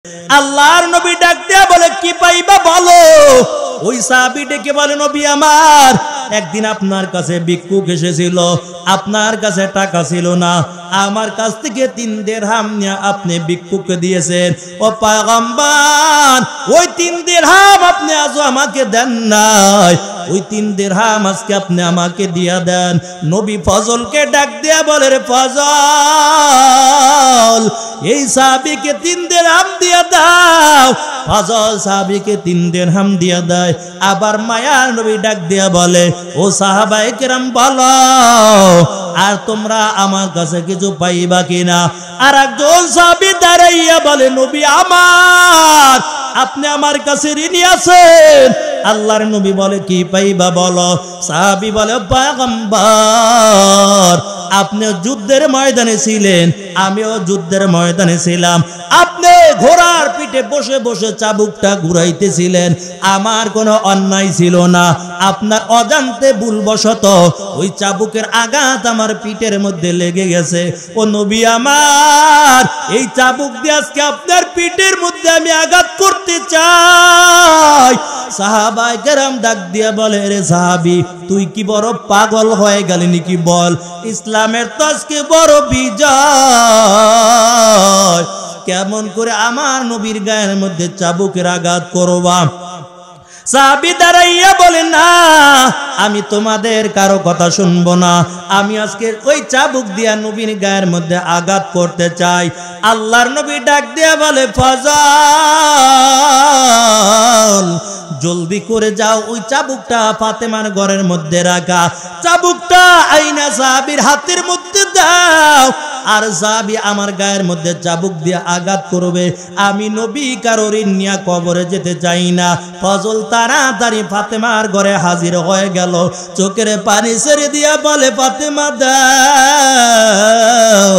আল্লাহর নবী ডাক দিয়া বলে কি পাইবা বলো। ওই সাহাবী ডেকে বলে নবী আমার, একদিন আপনার কাছে ভিক্ষুক এসেছিল, আপনার কাছে টাকা ছিল না, আমার কাছ থেকে 3 দিরহাম নিয়ে আপনি ভিক্ষুককে দিয়েছেন। ও পয়গম্বর, ওই 3 দিরহাম আপনি আজও আমাকে দেন নাই, ওই 3 দিরহাম আজকে আপনি আমাকে দিয়া দেন। নবী ফজলকে ডাক দিয়া বলে রে ফজল, এই সাহাবীকে 3 দিরহাম দিয়া দাও। ফজল সাহাবীকে 3 দিরহাম দিয়া দেয়। আবার মায়ার নবী ডাক দিয়া বলে ও সাহাবায়ে কেরাম বলো, আর তোমরা আমার কাছে কিছু পাইবা কিনা। আর একজন সাহাবী দাঁড়াইয়া বলে নবী আমার, আপনি আমার কাছে ঋণী আছেন। আল্লাহর নবী বলে কি পাইবা বলো। সাহাবী বলে পয়গম্বর, আপনি যুদ্ধের ময়দানে ছিলেন, আমিও যুদ্ধের ময়দানে ছিলাম। আপনি ঘোড়ার পিঠে বসে বসে চাবুকটা ঘুরাইতেছিলেন, আমার কোনো অন্যায় ছিল না। আপনার অজান্তে ভুলবশত ওই চাবুকের আঘাত আমার পিঠের মধ্যে লেগে গেছে। ও নবী আমার, এই চাবুক দিয়ে আজকে আপনার পিঠের মধ্যে আমি আঘাত করতে চাই। সাহাবায়ে কেরাম ডাক দিয়া বলে রে সাহাবী, তুই কি বড় পাগল হয়ে গেলি নাকি বল। ইসলামের তো আজকে বড় বিজয়, কেমন করে আমার নবীর গায়ের মধ্যে চাবুকের আঘাত করবা। সাহাবী দাঁড়াইয়া বলে না, আমি তোমাদের কারো কথা শুনবো না, আমি আজকে ওই চাবুক দিয়া নবীর গায়ের মধ্যে আঘাত করতে চাই। আল্লাহর নবী ডাক দিয়া বলে ফজল, জলদি করে যাও, ওই চাবুকটা ফাতেমার ঘরের মধ্যে রাখা, চাবুকটা আইনা সাহাবীর হাতের মধ্যে দাও। আর সাহাবী আমার গায়ের মধ্যে চাবুক দিয়ে আঘাত করবে, আমি নবী কারো ঋণ নিয়ে কবরে যেতে চাই না। ফজল তাড়াতাড়ি ফাতেমার ঘরে হাজির হয়ে গেল, চোখের পানি ছেড়ে দিয়া বলে ফাতেমা দাও,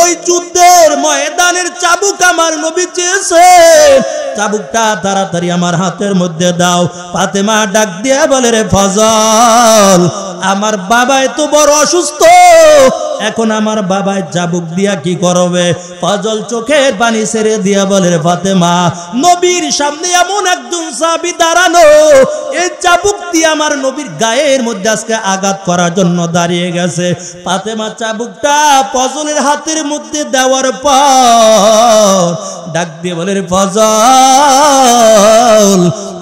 ওই যুদ্ধের ময়দানের চাবুক আমার নবী চেয়েছে, চাবুকটা তাড়াতাড়ি আমার হাতের মধ্যে দাও। ফাতেমা ডাক দিয়া বলে রে ফজল, আমার বাবা এত বড় অসুস্থ, এখন আমার বাবায় চাবুক দিয়া কি করবে। ফজল চোখের পানি ছেড়ে দিয়া বলে রে ফাতেমা, নবীর সামনে এমন একজন সাহাবী দাঁড়ানো, এই চাবুক দিয়ে আমার নবীর গায়ের মধ্যে আজকে আঘাত করার জন্য দাঁড়িয়ে গেছে। ফাতেমা চাবুকটা ফজলের হাতের মধ্যে দেওয়ার পর ডাক দিয়ে বলে রে ফজল,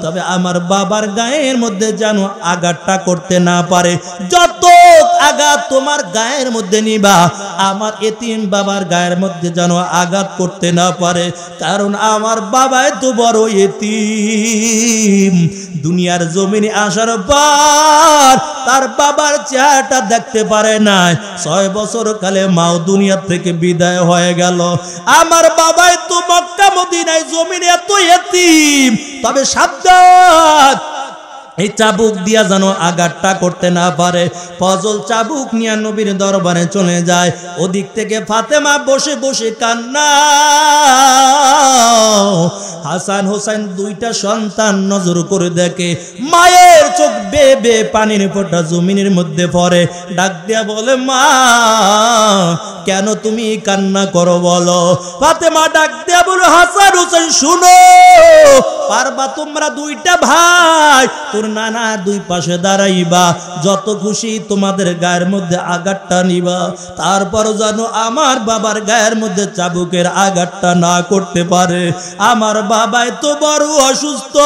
তবে আমার বাবার গায়ের মধ্যে যেন আঘাতটা করতে না পারে। যত আঘাত তোমার গায়ের মধ্যে নিবা, আমার এতিম বাবার গায়ের মধ্যে যেন আঘাত করতে না পারে, কারণ আমার বাবা তো বড় এতিম। দুনিয়ার জমিনে আসার পর তার বাবার চেহারাটা দেখতে পারে নাই, 6 বছর কালে মাও দুনিয়া থেকে বিদায় হয়ে গেল। আমার বাবাই তো মক্কা মদিনায় জমিনে এত এতিম, তবে সাবধান, এই চাবুক দিয়া যেন আঘাতটা করতে না পারে। ফজল চাবুক নিয়ে নবীর দরবারে চলে যায়। ওদিক থেকে ফাতেমা বসে বসে কান্না। হাসান হোসেন দুইটা সন্তান নজর করে দেখে, মায়ের চোখ বেয়ে বেয়ে পানির ফোঁটা জমিনের মধ্যে পড়ে। ডাক দিয়া বলে মা, কেন তুমি কান্না করো বলো। ফাতেমা ডাক দিয়া বলো হাসান হোসেন শুনো, পারবা তোমরা দুইটা ভাই, তোর নানা দুই পাশে দাঁড়াইবা, যত খুশি তোমাদের গায়ের মধ্যে আঘাতটা নিবা, তারপর যেন আমার বাবার গায়ের মধ্যে চাবুকের আঘাতটা না করতে পারে। আমার বাবাই তো বড় অসুস্থ,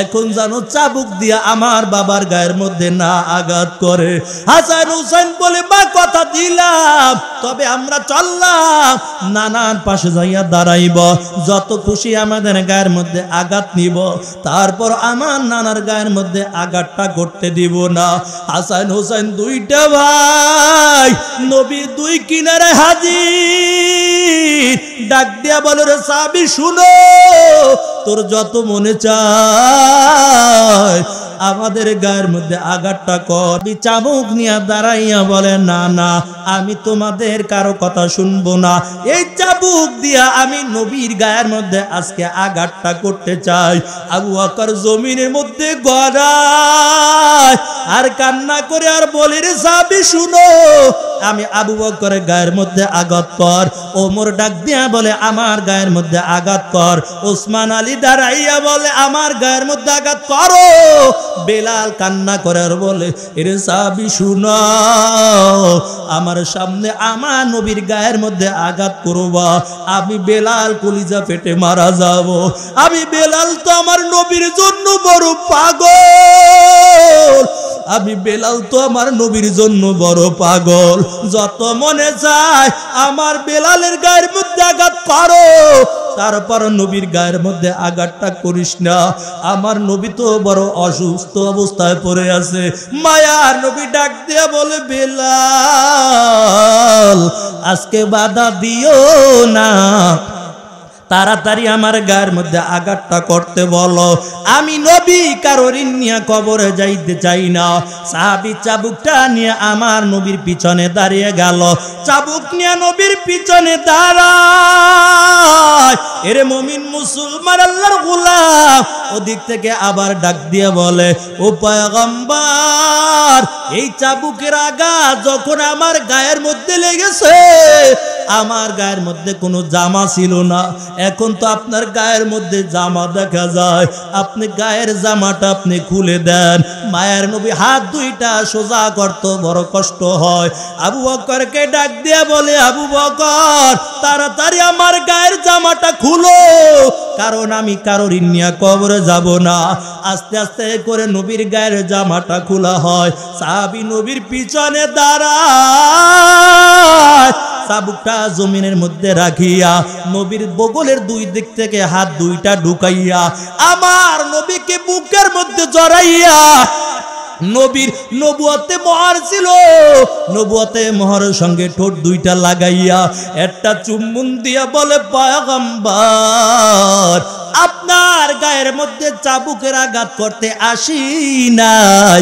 এখন যেন চাবুক দিয়া আমার বাবার গায়ের মধ্যে না আঘাত করে। হাসান হোসেন বলে মা কথা দিলাম, তবে আমরা চললাম, নানার পাশে যাইয়া দাঁড়াইব, যত খুশি আমাদের গায়ের মধ্যে আঘাত নিব, তারপর আমার নানার গায়ের মধ্যে আঘাতটা করতে দিব না। হাসান হোসেন দুইটা ভাই নবী দুই কিনারে হাজির। ডাক দিয়া বলো রে সাহাবী শুনো, তোর যত মনে চায় আমাদের গায়ের মধ্যে আঘাতটা কর। চাবুক নিয়ে দাঁড়াইয়া বলে না না, আমি তোমাদের কারো কথা শুনবো না, এই চাবুক দিয়া আমি নবীর গায়ের মধ্যে আজকে আঘাতটা করতে চাই। আবু বকর জমিনের মধ্যে গড়ায় আর কান্না করে আর বলে, রে সাহাবী শুনো, আমি আবু বকরের গায়ের মধ্যে আঘাত কর। ওমর ডাক দিয়া বলে, আমার গায়ের মধ্যে আঘাত কর। ওসমান আলী দাঁড়াইয়া বলে, আমার গায়ের মধ্যে আঘাত করো। বেলাল কান্না করে আর বলে, রে সাহাবী শুনো, আমার সামনে আমার নবীর গায়ের মধ্যে আঘাত করবা, আমি বেলাল কলিজা ফেটে মারা যাব। আমি বেলাল তো আমার নবীর জন্য বড় পাগল, আমি বেলাল তো আমার নবীর জন্য বড় পাগল। যত মনে চায় আমার বেলালের গায়ের মধ্যে আঘাত করো, তারপর নবীর গায়ের মধ্যে আঘাতটা করিস না। আমার নবী তো বড় অসুস্থ অবস্থায় পড়ে আছে। মায়ার নবী ডাক দিয়া বলে, বেলাল আজকে বাধা দিও না, তাড়াতাড়ি আমার গায়ের মধ্যে আঘাতটা করতে বলো। আমি নবী কারোর নিয়ে কবরে যাইতে চাই না। সাহাবী চাবুকটা নিয়ে আমার নবীর পিছনে দাঁড়িয়ে গেল। চাবুক নিয়ে নবীর পিছনে দাঁড়ায়। এরে মুমিন মুসলমান আল্লাহর গোলাম ওদিক থেকে আবার ডাক দিয়ে বলে, ও পয়গম্বর, এই চাবুকের আঘাত যখন আমার গায়ের মধ্যে লেগেছে, আমার গায়ের মধ্যে কোনো জামা ছিল না, এখন তো আপনার গায়ের মধ্যে জামা দেখা যায়, আপনি গায়ের জামাটা আপনি খুলে দেন। মায়ের নবী হাত দুইটা সোজা করতে বড় কষ্ট হয়। আবু বকরকে ডাক দিয়ে বলে, আবু বকর তাড়াতাড়ি আমার গায়ের জামাটা খুলো, কারণ আমি কারোর নিয়ে কবরে যাব না। আস্তে আস্তে করে নবীর গায়ের জামাটা খোলা হয়। সাহাবী নবীর পিছনে দাঁড়ায়, চাবুকটা জমিনের মধ্যে রাখিয়া নবীর বগলের দুই দিক থেকে হাত দুইটা ঢুকাইয়া আমার নবীকে বুকের মধ্যে জড়াইয়া, নবীর নবুয়তে মোহর ছিল, নবুয়তে মোহরের সঙ্গে ঠোঁট দুইটা লাগাইয়া একটা চুম্বন দিয়া বলে, পয়গম্বর আপনার গায়ের মধ্যে চাবুকের আঘাত করতে আসি নাই,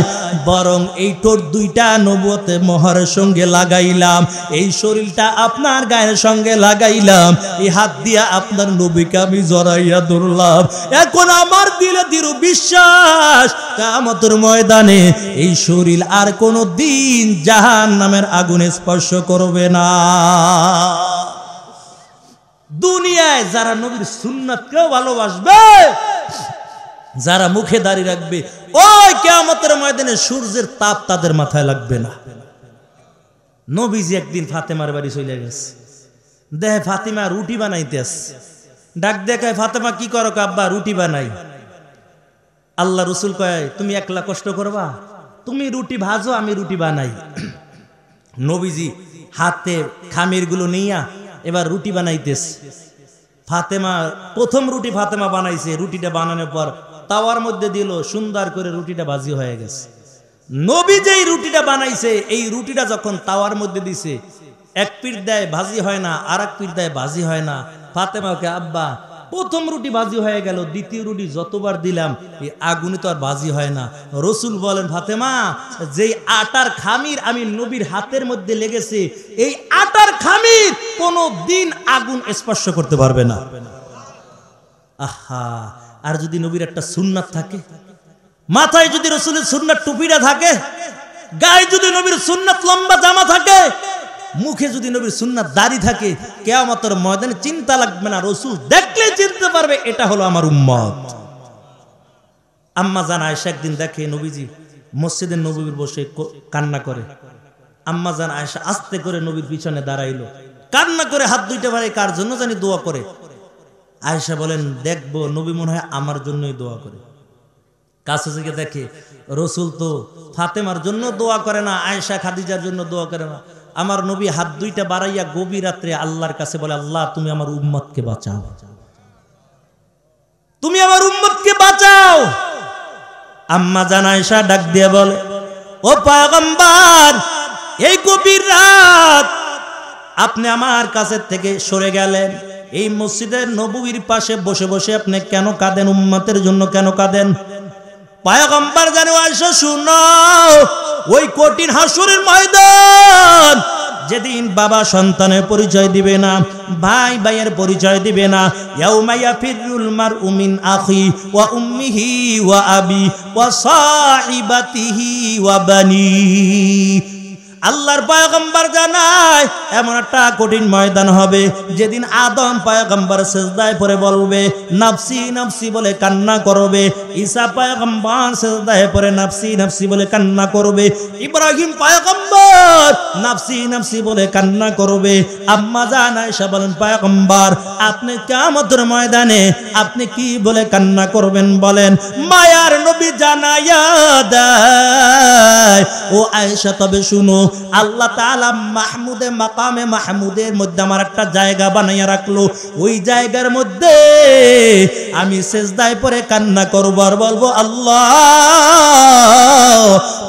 বরং এই ঠোঁট দুইটা নবুয়তে মোহরের সঙ্গে লাগাইলাম, এই শরীরটা আপনার গায়ের সঙ্গে লাগাইলাম, এই হাত দিয়া আপনার নবীকে আমি জড়াইয়া ধরলাম। এখন আমার দিলে দৃঢ় বিশ্বাস, কিয়ামতের ময়দানে এই শরীর আর কোনো দিন জাহান্নামের আগুনে স্পর্শ করবে না। দুনিয়ায় যারা নবীর সুন্নাতকেও ভালোবাসবে, যারা মুখে দাঁড়িয়ে রাখবে, ওই কিয়ামতের ময়দানে সূর্যের তাপ তাদের মাথায় লাগবে না। নবীজি একদিন ফাতেমার বাড়ি চলে গেছে, দেখে ফাতিমা রুটি বানাইতেছে, ডাক দেখায়, ফাতেমা কি করো? আব্বা রুটি বানাই। আল্লাহ রসুল কয়, তুমি একলা কষ্ট করবা, তুমি রুটি ভাজো, আমি রুটি বানাই। নবীজি হাতে খামির গুলো নিয়া এবার রুটি বানাইতেছে। ফাতেমা প্রথম রুটি ফাতেমা বানাইছে, রুটিটা বানানোর পর তাওয়ার মধ্যে দিল, সুন্দর করে রুটিটা ভাজি হয়ে গেছে। নবী যেই রুটিটা বানাইছে, এই রুটিটা যখন তাওয়ার মধ্যে দিছে, এক পিঠ দেয় ভাজি হয় না, আর এক পিঠ দেয় ভাজি হয় না। ফাতেমাকে, আব্বা প্রথম রুটি ভাজি হয়ে গেল, দ্বিতীয় রুটি যতবার দিলাম এই আগুনে তো আর ভাজি হয় না। রসুল বলেন, ফাতেমা যেই আটার খামির আমি নবীর হাতের মধ্যে লেগেছে, এই আটার খামির কোনো দিন আগুন স্পর্শ করতে পারবে না। আহা, আর যদি নবীর একটা সুন্নাত থাকে, মাথায় যদি রসুলের সুন্নাত টুপিটা থাকে, গায়ে যদি নবীর সুন্নাত লম্বা জামা থাকে, মুখে যদি নবীর সুন্নাত দাড়ি থাকে, কিয়ামতের ময়দানে চিন্তা লাগবে না, রসুল দেখলে চিনতে পারবে এটা হলো আমার উম্মত। আম্মা জান আয়েশা একদিন দেখে নবীজি মসজিদের নববীর বসে কান্না করে। আম্মা জান আয়েশা আস্তে করে নবীর পিছনে দাঁড়াইলো, কান্না করে হাত দুইটা বাড়াই কার জন্য জানি দোয়া করে। আয়েশা বলেন, দেখবো নবী মনে হয় আমার জন্যই দোয়া করে। কাছে থেকে দেখে রসুল তো ফাতেমার জন্য দোয়া করে না, আয়েশা খাদিজার জন্য দোয়া করে না। আমার নবী হাত দুইটা বাড়াইয়া গভীর রাত্রে আল্লাহর কাছে বলে, আল্লাহ তুমি আমার উম্মতকে বাঁচাও, তুমি আমার উম্মতকে বাঁচাও। আম্মা জান আয়েশা ডাক দিয়ে বলে, ও পয়গম্বর, এই গভীর রাত আপনি আমার কাছে থেকে সরে গেলেন, এই মসজিদের নববীর পাশে বসে বসে আপনি কেন কাঁদেন? উম্মতের জন্য কেন কাঁদেন? পয়গম্বর জানে আয়েশা শুনো, ওই কঠিন হাসরের ময়দান যেদিন বাবা সন্তানের পরিচয় দিবে না, ভাই ভাইয়ের পরিচয় দিবে না, ইয়াউমা ইয়াফিরুল মারউ মিন আখি ওয়া উম্মিহি ওয়া আবি ওয়া সাহিবাতিহি ওয়া বানি। আল্লাহর পয়গম্বর জানায় এমন একটা কঠিন ময়দান হবে যেদিন আদম পয়গম্বর সিজদায় পড়ে বলবে নফসি নফসি বলে কান্না করবে, ঈসা পয়গম্বর সিজদায় পড়ে নফসি নফসি বলে কান্না করবে, ইব্রাহিম পয়গম্বর নফসি নফসি বলে কান্না করবে। আম্মা জান আয়েশা বলেন পয়গম্বর আপনি কিয়ামতের ময়দানে আপনি কি বলে কান্না করবেন বলেন? মায়ার নবী জানায়া দেয়, ও আয়েশা তবে শুনো, আল্লাহ তাআলা মাহমুদে মাকামে মাহমুদের মধ্যে আমার একটা জায়গা বানাইয়া রাখলো, ওই জায়গার মধ্যে আমি সিজদায় পড়ে কান্না করব আর বলবো আল্লাহ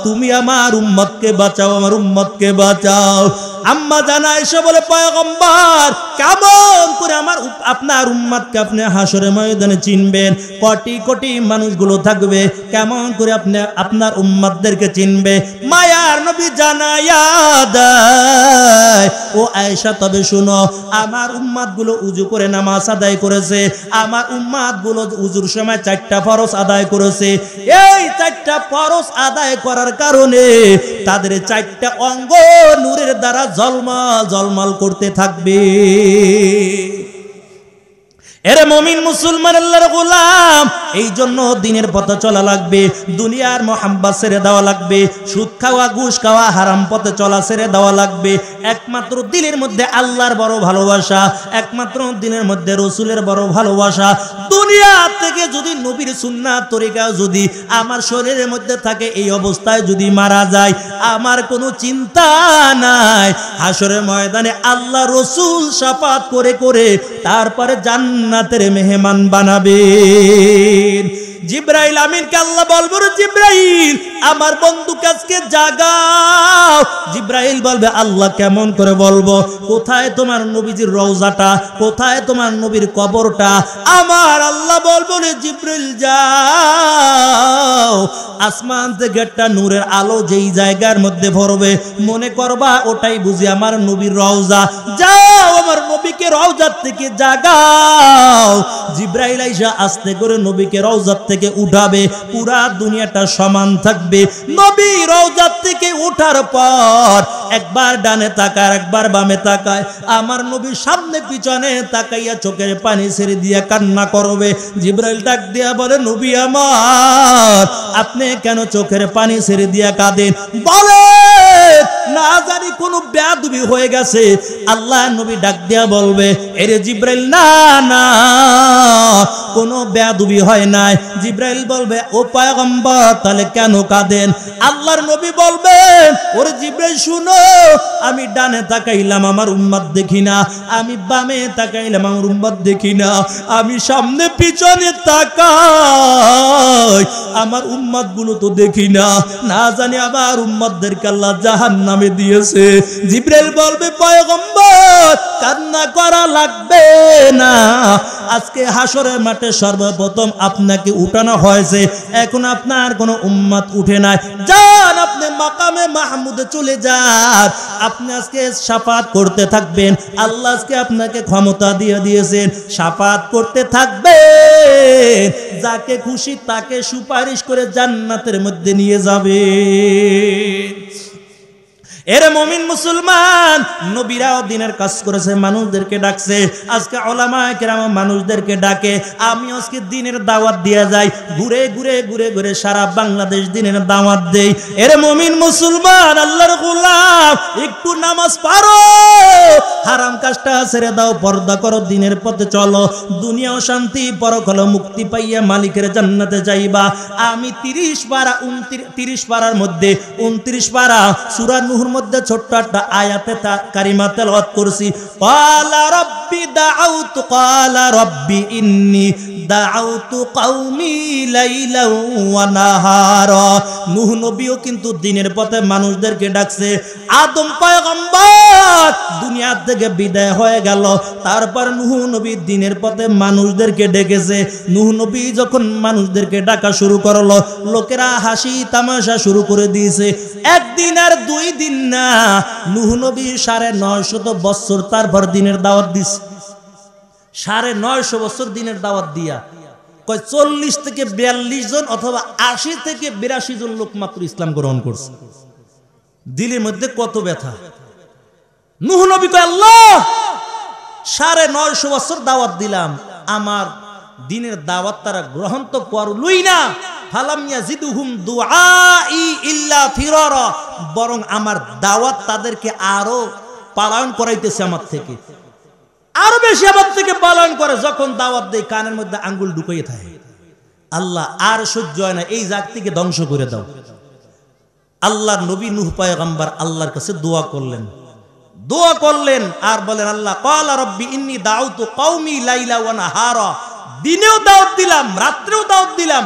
তুমি আমার উম্মতকে বাঁচাও, আমার উম্মতকে বাঁচাও। আম্মা জান আয়েশা বলে পয়গম্বর কেমন করে আমার আপনার উম্মতকে আপনি হাসরের ময়দানে চিনবেন? কোটি কোটি মানুষগুলো থাকবে, কেমন করে আপনি আপনার উম্মতদেরকে চিনবে? মায়ার নবী জানায়া দেয়, ও আয়েশা তবে শুনো, আমার উম্মতগুলো উযু করে নামাজ আদায় করেছে, আমার উম্মতগুলো উযুর সময় 4টা ফরজ আদায় করেছে, এই 4টা ফরজ আদায় করার কারণে তাদের 4টা অঙ্গ নূরের দ্বারা ঝলমল ঝলমল করতে থাকবে। এরে মুমিন মুসলমান আল্লাহর গোলাম, এই জন্য দিনের পথে চলা লাগবে, দুনিয়ার মোহাব্বত ছেড়ে দেওয়া লাগবে, সুদ খাওয়া ঘুষ খাওয়া হারাম পথে চলা ছেড়ে দেওয়া লাগবে। একমাত্র দিলের মধ্যে আল্লাহর বড় ভালোবাসা, একমাত্র দিনের মধ্যে রসুলের বড় ভালোবাসা। দুনিয়া থেকে যদি নবীর সুন্নাত তরিকা যদি আমার শরীরের মধ্যে থাকে, এই অবস্থায় যদি মারা যায় আমার কোনো চিন্তা নাই, হাসরের ময়দানে আল্লাহ রসুল শাফাত করে করে তারপরে জান্নাতের মেহমান বানাবে। জিব্রাইল আমিনকে আল্লাহ বলবো, জিব্রাইল আমার বন্ধুকে আজকে জাগাও। জিব্রাইল বলবে আল্লাহ কেমন করে বলবো? কোথায় তোমার নবীজির রওজাটা, কোথায় তোমার নবীর কবরটা? আমার আল্লাহ বলবো রে জিব্রাইল যাও, আসমান থেকে একটা নূরের আলো যেই জায়গার মধ্যে পড়বে মনে করবা ওটাই বুঝি আমার নবীর রওজা, যাও আমার নবীকে রওজার থেকে জাগাও। জিব্রাইল আইসা আস্তে করে নবীকে রওজার থেকে উঠাবে, পুরা দুনিয়াটা সমান থাকবে। নবী রওজার থেকে উঠার পর একবার ডানে তাকায় একবার বামে তাকায়, আমার নবী সামনে পিছনে তাকাইয়া চোখের পানি ছেড়ে দিয়া কান্না করবে। জিব্রাইল ডাক দিয়া বলে নবী আমার আপনি কেন চোখের পানি ছেড়ে দিয়া কাঁদেন? বলে না জানি কোন বেয়াদবি হয়ে গেছে। আল্লাহ নবী ডাক দিয়া বলবে এরে জিব্রাইল না না কোনো বেয়াদবি হয় নাই। জিব্রাইল বলবে ও পয়গম্বর তাহলে কেন কাঁদেন? আল্লাহর নবী বলবেন ওরে জিব্রাইল শুনো, আমি ডানে তাকাইলাম আমার উম্মত দেখি না, আমি বামে তাকাইলাম আমার উম্মত দেখি না, আমি সামনে পিছনে তাকাই আমার উম্মত গুলো তো দেখি না, না জানি আমার উম্মতদেরকে আল্লাহ জাহান্নামে দিয়েছে। জিব্রাইল বলবে পয়গম্বর কান্না করা লাগবে না, আজকে হাসরের মাঠে সর্বপ্রথম আপনাকে উঠানো হয়েছে, এখন আপনার কোনো উম্মত উঠে নাই, যান আপনি মাকামে মাহমুদে চলে যান, আপনি আজকে শাফাত করতে থাকবেন। আল্লাহ আজকে আপনাকে ক্ষমতা দিয়ে দিয়েছেন, শাফাত করতে থাকবেন, যাকে খুশি তাকে সুপারিশ করে জান্নাতের মধ্যে নিয়ে যাবে। এরে মুমিন মুসলমান, নবীরাও দিনের কাজ করেছে, মানুষদেরকে ডাকছে। আজকে উলামায়ে কেরাম মানুষদেরকে ডাকে, আমি আজকে দিনের দাওয়াত দিয়ে যাই, ঘুরে ঘুরে ঘুরে ঘুরে সারা বাংলাদেশ দিনের দাওয়াত দেই। এরে মুমিন মুসলমান আল্লাহর গোলাম, একটু নামাজ পড়ো, হারাম কাজটা ছেড়ে দাও, পর্দা করো, দিনের পথে চলো, দুনিয়াও শান্তি পরকালে মুক্তি পাইয়া মালিকের জান্নাতে যাইবা। আমি 30 পারার মধ্যে 29 পারা সূরা নূহর মধ্যে ছোট্ট একটা আয়াতে কারিমা তেলাওয়াত করছি। ক্বালা রাব্বি দাউতু ক্বালা রাব্বি ইন্নী দাউতু কওমি লাইলাও ওয়া নাহারা। নূহ নবীও কিন্তু দিনের পথে মানুষদেরকে ডাকছে। আদম পয়গম্বর দুনিয়া থেকে বিদায় হয়ে গেল, তারপর নূহ নবী দিনের পথে মানুষদেরকে ডেকেছে। নূহ নবী যখন মানুষদেরকে ডাকা শুরু করলো, লোকেরা হাসি তামাশা শুরু করে দিয়েছে। একদিন আর 2 দিন না, নূহ নবী 950 বছর তারপর দিনের দাওয়াত দিছে। 950 বছর দিনের দাওয়াত দিয়া কয় 40 থেকে 42 জন অথবা 80 থেকে 82 জন লোক মাত্র ইসলাম গ্রহণ করছে। দিলের মধ্যে কত ব্যথা। নূহ নবী কয় আল্লাহ 950 বছর দাওয়াত দিলাম, আমার দিনের দাওয়াত তারা গ্রহণ তো করলই না। ফালাম ইয়াজিদুহুম দুআই ইল্লা ফিরারা, বরং আমার দাওয়াত তাদেরকে আরো পালন করাইতেছে, আমার থেকে আরো বেশি আমার থেকে পালন করে। যখন দাওয়াত দেয় কানের মধ্যে আঙ্গুল ঢুকাইয়ে থাকে। আল্লাহ আর সহ্য হয় না, এই জাতিকে ধ্বংস করে দাও। আল্লাহর নবী নূহ পয়গম্বর আল্লাহর কাছে দোয়া করলেন আর বলেন আল্লাহ ক্বালা রাব্বি ইন্নী দাউতু কওমি লাইলা ওয়া নাহারা, দিনেও দাওয়াত দিলাম রাত্রেও দাওয়াত দিলাম,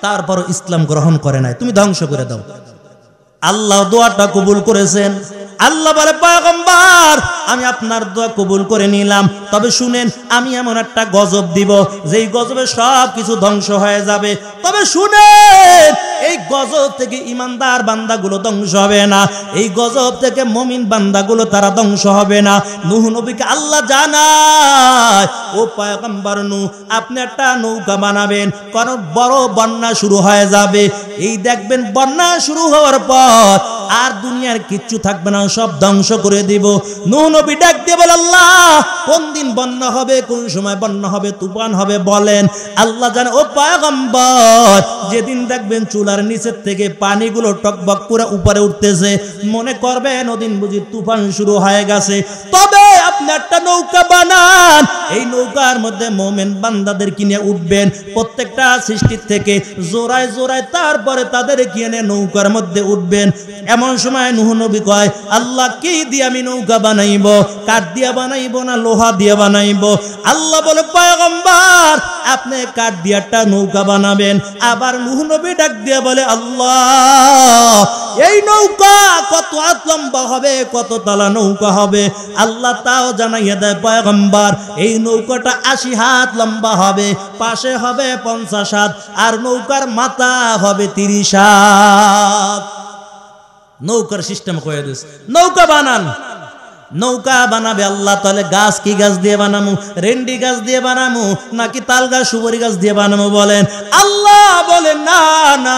তারপর ইসলাম গ্রহণ করে নাই, তুমি ধ্বংস করে দাও। আল্লাহ দোয়াটা কবুল করেছেন। আল্লাহ বলে পয়গম্বর আমি আপনার দোয়া কবুল করে নিলাম, তবে শুনেন আমি এমন একটা গজব দিব যেই গজবে সব কিছু ধ্বংস হয়ে যাবে। তবে শুনেন এই গজব থেকে ইমানদার বান্দাগুলো ধ্বংস হবে না, এই গজব থেকে মুমিন বান্দাগুলো তারা ধ্বংস হবে না। নূহ নবীকে আল্লাহ জানায় ও পয়গম্বর নূহ আপনি একটা নৌকা বানাবেন, কারণ বড় বন্যা শুরু হয়ে যাবে। এই দেখবেন বন্যা শুরু হওয়ার পর আর দুনিয়ার কিচ্ছু থাকবে না, সব ধ্বংস করে দিব। নূহ নবী ডাক দিয়ে বলে আল্লাহ কোন দিন বন্যা হবে, কোন সময় বন্যা হবে, তুফান হবে বলেন। আল্লাহ জানে ও পয়গম্বর যেদিন দেখবেন চুলার নিচের থেকে পানিগুলো টকবক করে উপরে উঠতেছে, মনে করবেন ওদিন বুঝি তুফান শুরু হয়ে গেছে। তবে আপনি একটা নৌকা বানান, এই নৌকার মধ্যে মুমিন বান্দাদের কিনে উঠবেন, প্রত্যেকটা সৃষ্টির থেকে জোড়ায় জোড়ায়, তারপরে তাদের কিনে নৌকার মধ্যে উঠবেন। এমন সময় নূহ নবী কয় আল্লাহ কি দিয়ে আমি নৌকা বানাইব, কাঠ দিয়া বানাইব না লোহা দিয়ে বানাইব? আল্লাহ বলে পয়গম্বর আপনি কাঠ দিয়ে একটা নৌকা বানাবেন। আবার নূহ নবী ডাক দিয়ে বলে আল্লাহ এই নৌকা কত হাত লম্বা হবে, কত তলা নৌকা হবে? আল্লাহ তাও জানাইয়া দেয় পয়গম্বর এই নৌকাটা 80 হাত লম্বা হবে, পাশে হবে 50 হাত, আর নৌকার মাথা হবে 30 হাত। নৌকার সিস্টেম করে দিয়েছে, নৌকা বানান। নৌকা বানাবে আল্লাহ, তাহলে গাছ কি গাছ দিয়ে বানামু? রেন্ডি গাছ দিয়ে বানামু নাকি তাল গাছ সুপারি গাছ দিয়ে বানামু বলেন? আল্লাহ বলেন না না,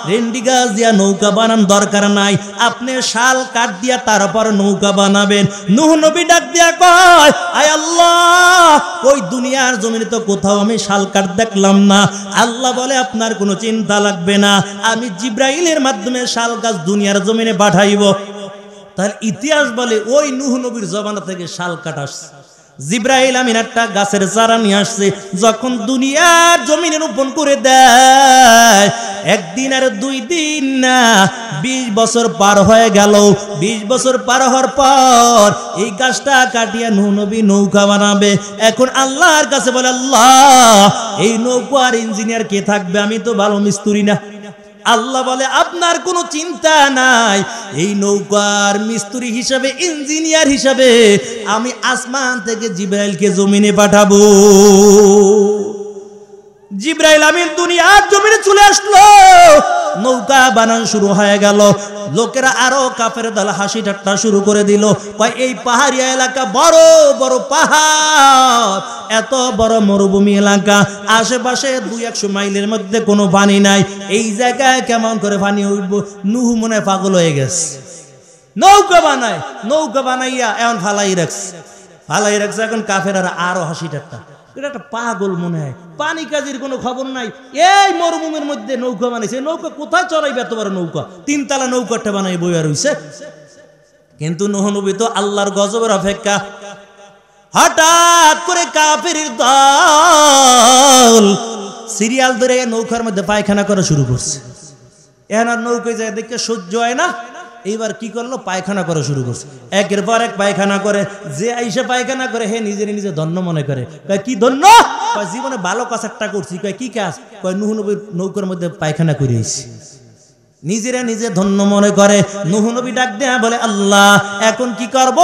রেন্ডি গাছ দিয়া নৌকা বানান দরকার নাই, আপনি শাল কাঠ দিয়া তারপর নৌকা বানাবেন। নূহ নবী ডাক দিয়া কয় আয় আল্লাহ ওই দুনিয়ার জমিনে তো কোথাও আমি শাল কাঠ দেখলাম না। আল্লাহ বলে আপনার কোনো চিন্তা লাগবে না, আমি জিব্রাইলের মাধ্যমে শাল গাছ দুনিয়ার জমিনে পাঠাইব। তাহলে ইতিহাস বলে ওই নূহ নবীর জমানা থেকে শাল কাঠ আসছে। জিব্রাইল আমিন একটা গাছের চারা নিয়ে আসছে, যখন দুনিয়ার জমিনে রোপণ করে দেয়, একদিন আর 2 দিন না 20 বছর পার হয়ে গেল। 20 বছর পার হওয়ার পর এই গাছটা কাটিয়ে নূহ নবী নৌকা বানাবে। এখন আল্লাহর কাছে বলে আল্লাহ এই নৌকার ইঞ্জিনিয়ার কে থাকবে? আমি তো ভালো মিস্ত্রি না। আল্লাহ বলে আপনার কোনো চিন্তা নাই, এই নৌকার মিস্ত্রি হিসাবে, ইঞ্জিনিয়ার হিসাবে আমি আসমান থেকে জিব্রাইলকে জমিনে পাঠাবো। জিব্রাইল আমিন দুনিয়ার জমিনে চলে আসলো, নৌকা বানানো শুরু হয়ে গেল। লোকেরা আরো কাফের দল হাসি ঠাট্টা শুরু করে দিল, কয় এই পাহাড়িয়া এলাকা বড় বড় পাহাড়, এত বড় মরুভূমি এলাকা, আশেপাশে 200 মাইলের মধ্যে কোনো পানি নাই, এই জায়গায় কেমন করে পানি উঠবো? নূহ মনে পাগল হয়ে গেছে, নৌকা বানায়, নৌকা বানাইয়া এখন ফালাই রাখছে। এখন কাফেরা আরো হাসি ঠাট্টা, এটা একটা পাগল মনে হয়, পানি কাজের কোনো খবর নাই, এই মরুভূমির মধ্যে নৌকা বানাইছে, নৌকা কোথায় চড়াইবে? এত বড় নৌকা, 3 তলা নৌকাটা বানাই বইয়া রইছে। কিন্তু নূহ নবী তো আল্লাহর গজবের অপেক্ষা। হঠাৎ করে কাফের দল সিরিয়াল ধরে নৌকার মধ্যে পায়খানা করা শুরু করছে। এখন আর নৌকায় যায় দেখে সহ্য হয় না, এইবার কি করলো, পায়খানা করা শুরু করছে, একের পর এক পায়খানা করে। যে আইসা পায়খানা করে হে নিজের নিজে ধন্য মনে করে। কয় কি ধন্য? কয় জীবনে ভালো কাজ একটা করছি। কয় কি কাজ? কয় নূহ নবীর নৌকার মধ্যে পায়খানা করে আইছি। নিজেরা নিজে ধন্য মনে করে। নূহ নবী ডাক দেয়া বলে, আল্লাহ এখন কি করব,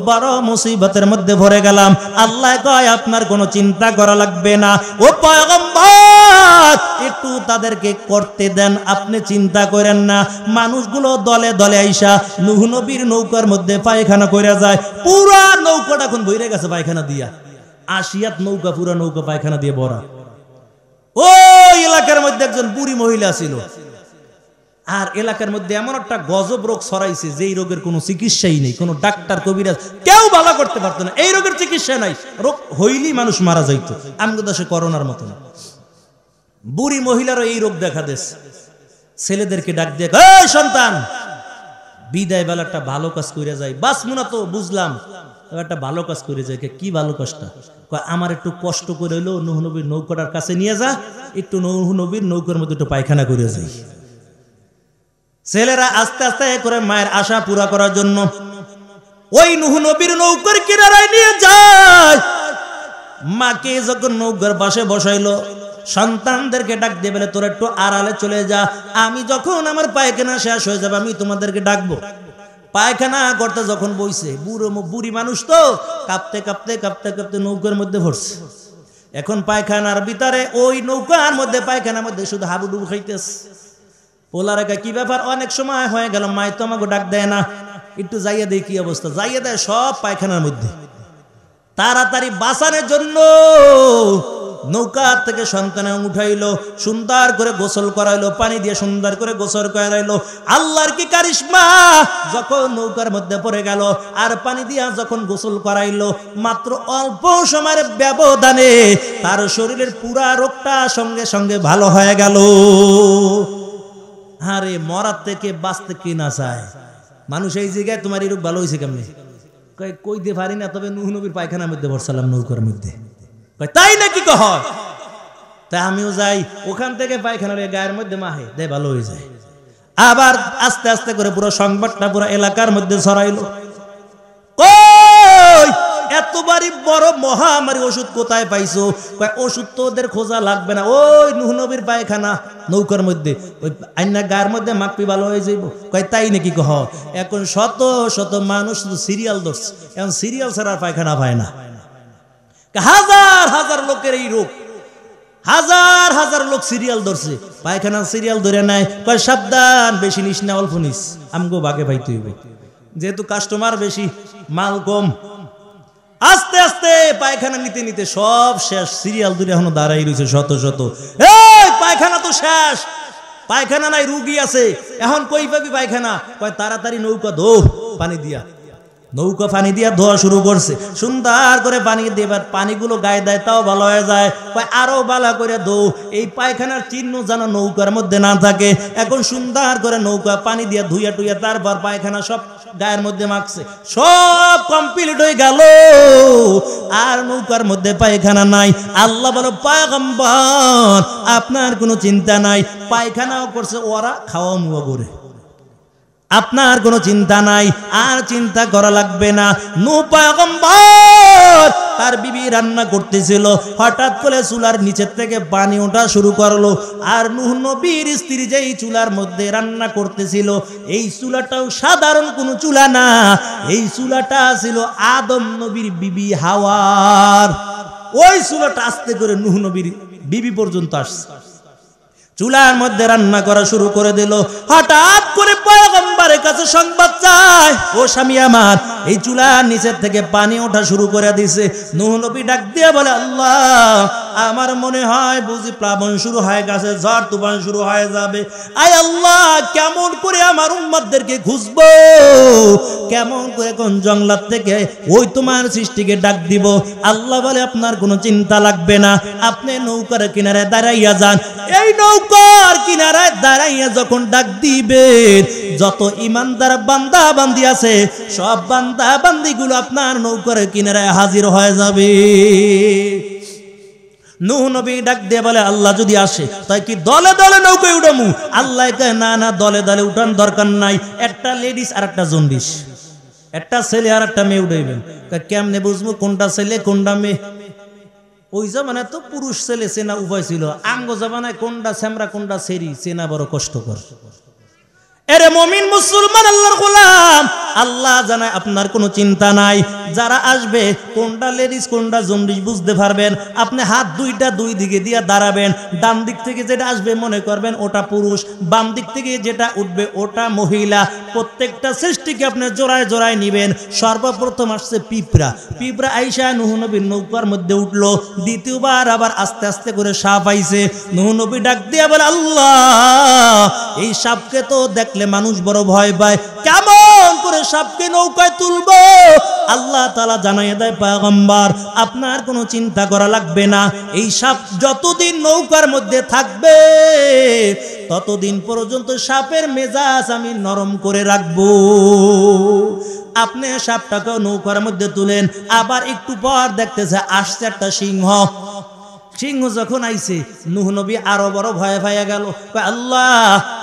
বড় মুসিবতের মধ্যে ভরে গেলাম। আল্লাহ কয় আপনার কোনো চিন্তা করা লাগবে না, ও পয়গম্বর একটু তাদেরকে করতে দেন, আপনি চিন্তা করেন না। মানুষগুলো দলে দলে আইসা নূহ নবীর নৌকার মধ্যে পায়খানা করে যায়। পুরা নৌকাটা এখন ভরে গেছে পায়খানা দিয়া, 80 নৌকা, পুরা নৌকা পায়খানা দিয়ে ভরা। ওই এলাকার মধ্যে একজন বুড়ি মহিলা ছিল, আর এলাকার মধ্যে এমন একটা গজব রোগ ছড়াইছে যেই রোগের কোনো চিকিৎসাই নেই, কোনো ডাক্তার কবিরাজ কেউ ভালো করতে পারতো না। এই রোগের চিকিৎসা নাই, রোগ হইলেই মানুষ মারা যাইত। আমগো দেশে করোনার মতন বুড়ি মহিলারও এই রোগ দেখা দিয়েছে। ছেলেদেরকে ডাক দিয়ে, এই সন্তান বিদায় বেলা একটা ভালো কাজ করে যায়, বাস মুনা তো বুঝলাম, একটা ভালো কাজ করে যায়। কি ভালো কাজটা? আমার একটু কষ্ট করে হইলো নূহ নবীর নৌকাটার কাছে নিয়ে যা, একটু নূহ নবীর নৌকার মধ্যে একটু পায়খানা করে যাই। ছেলেরা আস্তে আস্তে করে মায়ের আশা পুরা করার জন্য ওই নূহ নবীর নৌকার কিনারায় নিয়ে যায়। মাকে যখন নৌকার পাশে বসাইলো, সন্তানদেরকে ডাক দিয়ে বলে, তোরা একটু আড়ালে চলে যা, আমি যখন আমার পায়খানা শেষ হয়ে যাবে আমি তোমাদেরকে ডাকবো। পায়খানা করতে যখন বইছে, বুড়ি মানুষ তো কাঁপতে কাঁপতে কাঁপতে কাঁপতে নৌকার মধ্যে ভরছে। এখন পায়খানার ভিতরে ওই নৌকার মধ্যে পায়খানার মধ্যে শুধু হাবুডুবু খাইতেছে। পোলারে কি ব্যাপার, অনেক সময় হয়ে গেল, মাই তো আমাকে ডাক দেয় না, একটু যাইয়া দেয় কি অবস্থা। যাইয়া দেয় সব পায়খানার মধ্যে। তাড়াতাড়ি বাঁচানোর জন্য নৌকা থেকে সন্তান উঠাইলো, সুন্দর করে গোসল করাইলো, পানি দিয়ে সুন্দর করে গোসল করাইলো। আল্লাহর কি কারিশমা, যখন নৌকার মধ্যে পড়ে গেল আর পানি দিয়া যখন গোসল করাইলো, মাত্র অল্প সময়ের ব্যবধানে তার শরীরের পুরা রোগটা সঙ্গে সঙ্গে ভালো হয়ে গেল। আরে মরার থেকে বাঁচতে কি না চায় মানুষ। এই জায়গায় তোমার এই রোগ ভালো হয়েছে কেমনি? কইতে পারি না, তবে নূহ নবীর পায়খানার মধ্যে বসলাম নৌকার মধ্যে। তাই নাকি কহ? তাই আমিও যাই, ওখান থেকে পায়খানার গায়ের মধ্যে মাহে দেয়, ভালো হয়ে যায়। আবার আস্তে আস্তে করে পুরো সংবাদটা পুরো এলাকার মধ্যে ছড়াইলো। কই এতবারই বড় মহামারী ওষুধ কোথায় পাইছো? ওষুধ তো ওদের খোঁজা লাগবে না, ওই নূহ নবীর পায়খানা নৌকার মধ্যে, ওই আইনা গায়ের মধ্যে মাখবি ভালো হয়ে যাইব। কয় তাই নাকি কহ? এখন শত শত মানুষ শুধু সিরিয়াল ধরছে, এখন সিরিয়াল ছাড়া পায়খানা পায় না। হাজার হাজার লোকের এই রোগ, হাজার হাজার লোক সিরিয়াল ধরছে, পায়খানা সিরিয়াল ধরে নাই। কয় সাবধান, বেশি নিস না, অল্প নিস, আমগো ভাগে পাইতে হইবে, যেহেতু কাস্টমার বেশি, মাল কম। আস্তে আস্তে পায়খানা নিতে নিতে সব শেষ, সিরিয়াল ধরে এখনো দাঁড়াই রয়েছে শত শত। এই পায়খানা তো শেষ, পায়খানা নাই, রুগী আছে, এখন কই পাবি পায়খানা? কয় তাড়াতাড়ি নৌকা ধো পানি দিয়া। নৌকা পানি দিয়া ধোয়া শুরু করছে, সুন্দর করে পানি দেবার, পানিগুলো গায়ে দেয় তাও ভালো হয়ে যায়। আরো ভালো করে ধো, এই পায়খানার চিহ্ন যেন নৌকার মধ্যে না থাকে। এখন সুন্দর করে নৌকা পানি দিয়া ধুইয়া টুইয়া তারপর পায়খানা সব গায়ের মধ্যে মাখছে, সব কমপ্লিট হয়ে গেল, আর নৌকার মধ্যে পায়খানা নাই। আল্লাহ বলো, পয়গম্বর আপনার কোনো চিন্তা নাই, পায়খানাও করছে ওরা, খাওয়া মুয়া করে, আপনার কোনো চিন্তা নাই, আর চিন্তা করা লাগবে না। নূহ পয়গম্বর তার বিবি রান্না করতেছিল, হঠাৎ করে চুলার নিচের থেকে পানি ওঠা শুরু করলো। আর নূহ নবীর স্ত্রী যেই চুলার মধ্যে রান্না করতেছিল, এই চুলাটাও সাধারণ কোনো চুলা না, এই চুলাটা ছিল আদম নবীর বিবি হাওয়ার। ওই চুলাটা আস্তে করে নূহ নবীর বিবি পর্যন্ত আসছে, চুলার মধ্যে রান্না করা শুরু করে দিল। হঠাৎ করে পয়গম্বরের কাছে সংবাদ চায়, ও স্বামী আমার, এই চুলার নিচের থেকে পানি ওঠা শুরু করে দিছে। নূহ নবী ডাক দিয়ে বলে, আল্লাহ আমার মনে হয় বুঝি প্লাবন শুরু হয়ে গেছে, ঝড় তুফান শুরু হয়ে যাবে। আয় আল্লাহ, কেমন করে আমার উম্মতদেরকে খুঁজবো, কেমন করে কোন জঙ্গলাত থেকে ওই তোমার সৃষ্টিকে ডাক দিব? আল্লাহ বলে, আপনার কোনো চিন্তা লাগবে না, আপনি নৌকার কিনারে দাঁড়াইয়া যান। এই নৌকার কিনারায় দাঁড়াইয়া যখন ডাক দিবেন, যত ইমানদার বান্দা বান্দি আছে সব বান্দা বান্দিগুলো আপনার নৌকার কিনারায় হাজির হয়ে যাবে। নূহ নবী ডাক দিয়ে বলে আল্লাহ যদি আসে তাই কি দলে দলে নৌকায় উঠামু? আল্লাহ কয় না না, দলে দলে উঠান দরকার নাই, একটা লেডিস আর একটা জন্ডিস, একটা ছেলে আর একটা মেয়ে উঠাইবেন। কেমনে বুঝবো কোনটা ছেলে কোনটা মেয়ে? ওই জামানায় তো পুরুষ ছেলে চেনা উপায় ছিল, আঙ্গ জামানায় কোনটা শ্যামরা কোনটা সেরি চেনা বড় কষ্টকর। এরে মুমিন মুসলমান আল্লাহর গোলাম, আল্লাহ জানায় আপনার কোনো চিন্তা নাই। যারা আসবে কোনটা লেডিস কোনটা জন্ডিস বুঝতে পারবেন। আপনি হাত দুইটা দুই দিকে দিয়ে দাঁড়াবেন, ডান দিক থেকে যেটা আসবে মনে করবেন ওটা পুরুষ, বাম দিক থেকে যেটা উঠবে ওটা মহিলা। প্রত্যেকটা সৃষ্টিকে আপনি জোড়ায় জোড়ায় নিবেন। সর্বপ্রথম আসছে পিঁপড়া, পিঁপড়া আইসা নূহ নবীর নৌকার মধ্যে উঠলো। দ্বিতীয়বার আবার আস্তে আস্তে করে সাপ আইছে। নূহ নবী ডাক দিয়ে বলে আল্লাহ, এই সাপকে তো দেখলে মানুষ বড় ভয় পায়, কেমন করে সাপকে নৌকায় তুলবো? আল্লাহ তাআলা জানাইয়া দেয় পয়গম্বর আপনার কোনো চিন্তা করা লাগবে না, এই সাপ যতদিন নৌকার মধ্যে থাকবে ততদিন পর্যন্ত সাপের মেজাজ আমি নরম করে রাখবো। আপনি সাপটাকে নৌকার মধ্যে তুলেন, আবার একটু পর দেখতেছে আসছে একটা সিংহ। সিংহ যখন আইছে নূহ নবী আরো বড় ভয় পাইয়া গেল। আল্লাহ,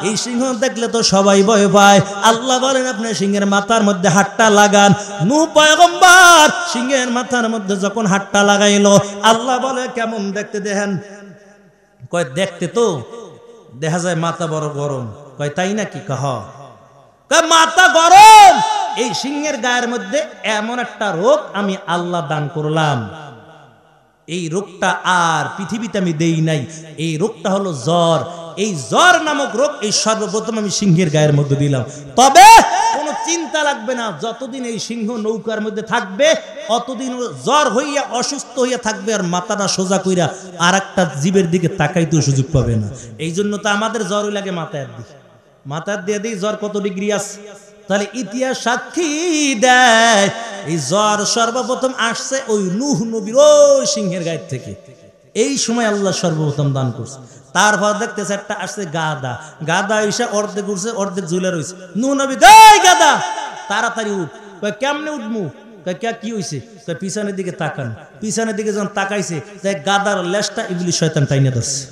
এই সিংহ দেখলে তো সবাই ভয় পায়। আল্লাহ বলেন আপনি সিংহের মাথার মধ্যে হাতটা লাগান। নূহ পয়গম্বর সিংহের মাথার মধ্যে যখন হাতটা লাগাইলো, আল্লাহ বলে কেমন দেখতে দেখেন? কয় দেখতে তো দেখা যায় মাথা বড় গরম। কয় তাই নাকি? কহ মাথা গরম। এই সিংহের গায়ের মধ্যে এমন একটা রোগ আমি আল্লাহ দান করলাম, এই রোগটা আর পৃথিবীতে আমি দেই নাই। এই রোগটা হলো জ্বর। এই জ্বর নামক রোগ এই সর্বপ্রথম আমি সিংহের গায়ের মধ্যে দিলাম। তবে কোনো চিন্তা লাগবে না, যতদিন এই সিংহ নৌকার মধ্যে থাকবে অতদিন জ্বর হইয়া অসুস্থ হইয়া থাকবে, আর মাথাটা সোজা কইরা আর একটা জীবের দিকে তাকাইতেও সুযোগ পাবে না। এই জন্য তো আমাদের জ্বরই লাগে মাথায় দিই, মাথার দিয়ে দিই জ্বর কত ডিগ্রি আছে। তাহলে ইতিহাস সাক্ষী দেয় এই জ্বর সর্বপ্রথম আসছে ওই নূহ নবীর ওই সিংহের গায়ের থেকে। এই সময় আল্লাহ সর্বপ্রথম দান করছে। তারপর দেখতেছে একটা আসছে গাদা, গাদা এসে অর্ধেক উঠছে অর্ধেক ঝুলে রয়েছে। নূহ নবী গাই গাদা তাড়াতাড়ি উঠ। কেমনে উঠমু? কি হয়েছে? পিছনের দিকে তাকান। পিছনের দিকে যখন তাকাইছে গাদার লেজটা ইবলিস শয়তান টাইনা ধরছে।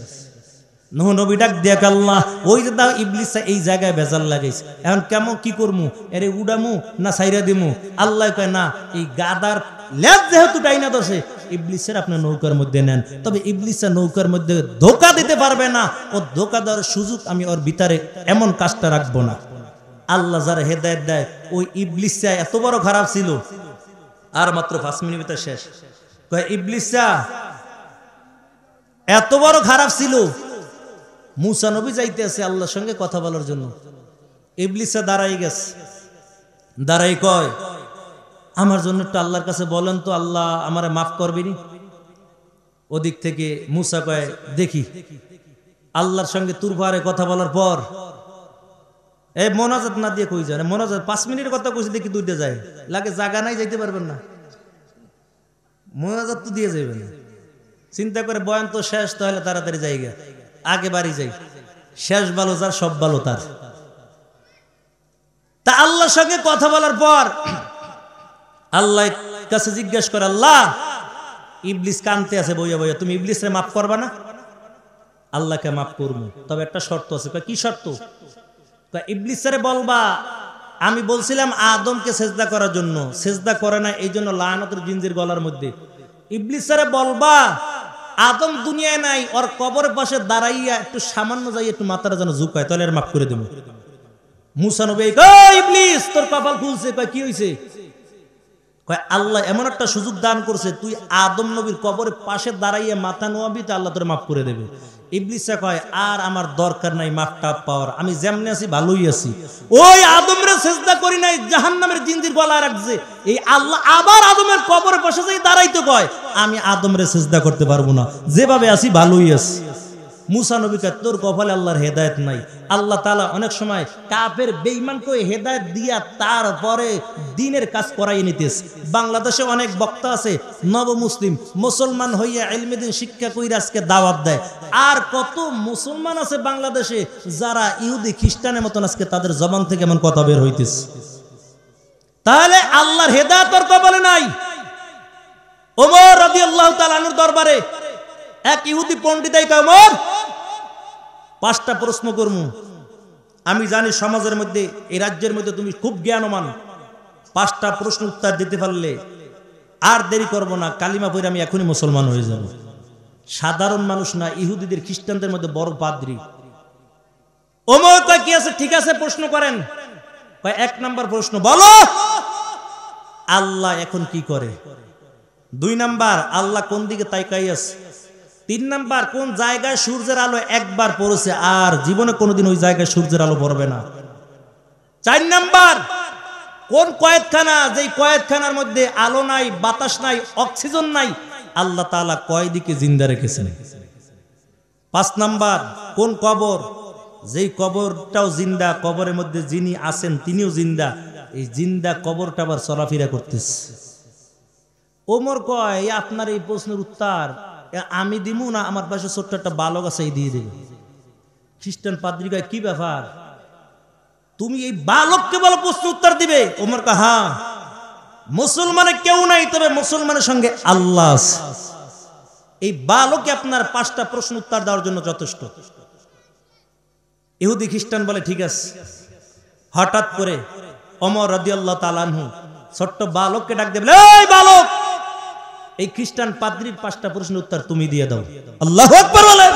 নূহ নবী ডাক দিয়া আল্লাহ, ওই যে দাও ইবলিস এই জায়গায় ভেজাল লাগাইছে, এখন কেমন কি করমু? এরে উড়ামু না সাইরা দিমু? আল্লাহ কয় না, এই গাদার লেজ যেহেতু টাইনা ধরছে ইবলিসের আপনার নৌকার মধ্যে নেন। তবে ইবলিসের নৌকার মধ্যে ধোকা দিতে পারবে না, ও ধোকা দেওয়ার সুযোগ আমি ওর ভিতরে এমন কাজটা রাখবো না। আল্লাহ যারা হেদায়েত দেয়, ওই ইবলিসটা এত বড় খারাপ ছিল। আর মাত্র 5 মিনিট ভিতরে শেষ। কয় ইবলিসটা এত বড় খারাপ ছিল, মুসা নবী যাইতে আছে আল্লাহর সঙ্গে কথা বলার জন্য। ইবলিসা দাঁড়াই গেছে, দাঁড়াই কয় আমার জন্য একটু আল্লাহর কাছে বলেন তো, আল্লাহ আমারে মাফ করবেনি? ওদিক থেকে মুসা কয় দেখি। আল্লাহর সঙ্গে তুরবারে কথা বলার পর এই মোনাজাত না দিয়ে কই যায়? মোনাজাত 5 মিনিটের কথা কইছে, দেখি দুইটা যায় লাগে, জায়গা নাই যাইতে পারবেন না, মোনাজাত তো দিয়ে যাবেন। চিন্তা করে বয়ান তো শেষ, তাহলে তাড়াতাড়ি জায়গা আগে বাড়ি যাই। শেষ ভালো যার সব ভালো তার। তা আল্লাহর সঙ্গে কথা বলার পর আল্লাহ কাছে জিজ্ঞেস করে, আল্লাহ ইবলিস কানতে আছে বইয়া বইয়া, তুমি ইবলিসরে মাফ করবা না? আল্লাহকে মাফ করবো, তবে একটা শর্ত আছে। কি শর্ত? ইবলিসরে বলবা আমি বলছিলাম আদমকে সেজদা করার জন্য, সেজদা করে না, এই জন্য লাআনাতুল জিনজির গলার মধ্যে। ইবলিসরে বলবা আদম দুনিয়ায় নাই, ওর কবরের পাশে দাঁড়াইয়া একটু সামান্য যাই একটু মাথাটা যেন ঝুঁকায়, তাহলে আর মাফ করে দেবো। মুসা নবী কয় ইবলিস তোর কপাল খুলছে। কয় কি হইছে? কয় আল্লাহ এমন একটা সুযোগ দান করছে, তুই আদম নবীর কবরের পাশে দাঁড়াইয়া মাথা নোয়াবি, তা আল্লাহ তোর মাফ করে দেবে। ইবলিসা কয় আর আমার দরকার নাই মাফটা পাওয়ার, আমি যেমনি আছি ভালোই আছি। ওই আদমরে সেজদা করি নাই, জাহান্নামের জিনজির গলায় রাখছে, এই আল্লাহ আবার আদমের কবরের পাশে যাই দাঁড়াইতে কয়, আমি আদমরে সেজদা করতে পারবো না, যেভাবে আছি ভালোই আছি। মুসা নবী কয় তোর কপালে আল্লাহর হেদায়েত নাই। আল্লাহ তাআলা অনেক সময় কাফের বেঈমানকে হেদায়েত দিয়া তারপরে দ্বীনের কাজ করাই নিতেছে। বাংলাদেশে অনেক বক্তা আছে নব মুসলিম, মুসলমান হইয়া ইলমে দ্বীন শিক্ষা কইরা আজকে দাওয়াত দেয়। আর কত মুসলমান আছে বাংলাদেশে যারা ইহুদি খ্রিস্টানের মতন আজকে তাদের জবান থেকে এমন কথা বের হইতেছে। তাহলে আল্লাহর হেদায়েত তোর কপালে নাই। ওমর রাদিয়াল্লাহু তাআলা আনহুর দরবারে এক ইহুদি পণ্ডিতাই কয় ওমর 5টা প্রশ্ন করমু, আমি জানি সমাজের মধ্যে এই রাজ্যের মধ্যে তুমি খুব জ্ঞানমান, 5টা প্রশ্ন উত্তর দিতে পারলে আর দেরি করব না, কালিমা পড়ে আমি এখনই মুসলমান হয়ে যাব। সাধারণ মানুষ না, ইহুদিদের খ্রিস্টানদের মধ্যে বড় পাদ্রী। ওমর কয় কি আছে, ঠিক আছে প্রশ্ন করেন। কয় 1 নাম্বার প্রশ্ন, বলো আল্লাহ এখন কি করে? 2 নাম্বার, আল্লাহ কোন দিকে তাকাই আছে? 3 নাম্বার, কোন জায়গায় সূর্যের আলো একবার পড়েছে আর জীবনে কোনোদিন ওই জায়গায় সূর্যের আলো পড়বে না? 4 নাম্বার, কোন কয়েদখানা, যেই কয়েদখানার মধ্যে আলো নাই, বাতাস নাই, অক্সিজেন নাই, আল্লাহ তাআলা কয়েদিকে জিন্দা রেখেছেন? 5 নাম্বার, কোন কবর, যেই কবরটাও জিন্দা, কবরের মধ্যে যিনি আছেন তিনিও জিন্দা, এই জিন্দা কবরটা আবার চলাফেরা করতেছে। ওমর কয় আপনার এই প্রশ্নের উত্তর আমি দিমু না আমার পাশে ছোট্ট একটা বালক আছে এই দিয়ে দেবে? খ্রিস্টান পাদ্রী কয় কি ব্যাপার, তুমি এই বালককে বলো প্রশ্ন উত্তর দিবে? ওমর কয় হ্যাঁ, মুসলমানের কেউ নাই, তবে মুসলমানের সঙ্গে আল্লাহ আছে। এই বালকে আপনার 5টা প্রশ্ন উত্তর দেওয়ার জন্য যথেষ্ট। ইহুদি খ্রিস্টান বলে ঠিক আছে। হঠাৎ করে ওমর রাদিয়াল্লাহু তাআলা আনহু ছোট্ট বালককে ডাক দিয়ে বলে, এই বালক, এই খ্রিস্টান পাদ্রীর 5টা প্রশ্নের উত্তর তুমি দিয়ে দাও। আল্লাহু আকবার বলেন।